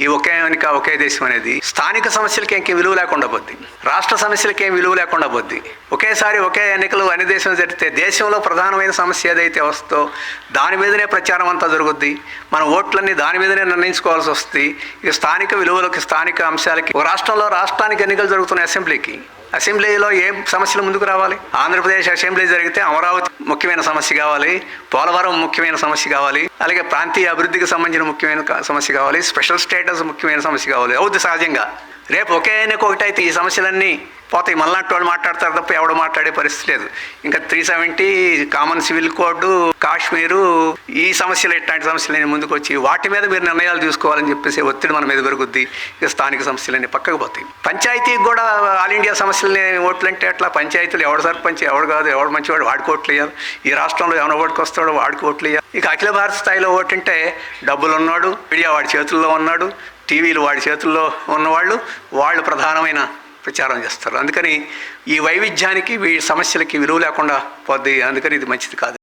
ఈ ఒకే వెనుక ఒకే దేశం అనేది స్థానిక సమస్యలకి ఇంకేం విలువ లేకుండా పోద్ది, రాష్ట్ర సమస్యలకి ఏం విలువ లేకుండా పోద్ది. ఒకేసారి ఒకే ఎన్నికలు అన్ని దేశం జరిగితే దేశంలో ప్రధానమైన సమస్య ఏదైతే వస్తుందో దాని మీదనే ప్రచారం అంతా జరుగుద్ది. మన ఓట్లన్నీ దాని మీదనే నిర్ణయించుకోవాల్సి వస్తుంది. ఇక స్థానిక విలువలకి, స్థానిక అంశాలకి, ఒక రాష్ట్రంలో రాష్ట్రానికి ఎన్నికలు జరుగుతున్న అసెంబ్లీలో ఏం సమస్యలు ముందుకు రావాలి? ఆంధ్రప్రదేశ్ అసెంబ్లీ జరిగితే అమరావతి ముఖ్యమైన సమస్య కావాలి, పోలవరం ముఖ్యమైన సమస్య కావాలి, అలాగే ప్రాంతీయ అభివృద్ధికి సంబంధించిన ముఖ్యమైన సమస్య కావాలి, స్పెషల్ స్టేటస్ ముఖ్యమైన సమస్య కావాలి. అవుద్ది సహజంగా. రేపు ఒకే ఎన్నిక ఒకటైతే ఈ సమస్యలన్నీ పోతాయి. మళ్ళాంటి వాళ్ళు మాట్లాడతారు తప్ప ఎవడు మాట్లాడే పరిస్థితి లేదు. ఇంకా 370 కామన్ సివిల్ కోడ్, కాశ్మీరు, ఈ సమస్యలు, ఇట్లాంటి సమస్యలన్నీ ముందుకు వచ్చి వాటి మీద మీరు నిర్ణయాలు తీసుకోవాలని చెప్పేసి ఒత్తిడి మన మీద పెరుగుద్ది. ఇక స్థానిక సమస్యలన్నీ పక్కకు పోతాయి. పంచాయతీకి కూడా ఆల్ ఇండియా సమస్యలని ఓట్లంటే అట్లా పంచాయతీలు ఎవడు సర్పంచ్, ఎవడు కాదు, ఎవడు మంచివాడు వాడికి ఓట్లు వేయాలి. ఈ రాష్ట్రంలో ఎవరి ఓటుకు వస్తాడో వాడికి ఓట్లు వేయాలి. ఇక అఖిల భారత స్థాయిలో ఓటుంటే డబ్బులు ఉన్నాడు, మీడియా వాడి చేతుల్లో ఉన్నాడు, టీవీలు వాడి చేతుల్లో ఉన్నవాళ్ళు, వాళ్ళు ప్రధానమైన ప్రచారం చేస్తారు. అందుకని ఈ వైవిధ్యానికి, ఈ సమస్యలకి విలువ లేకుండా పోద్ది. అందుకని ఇది మంచిది కాదు.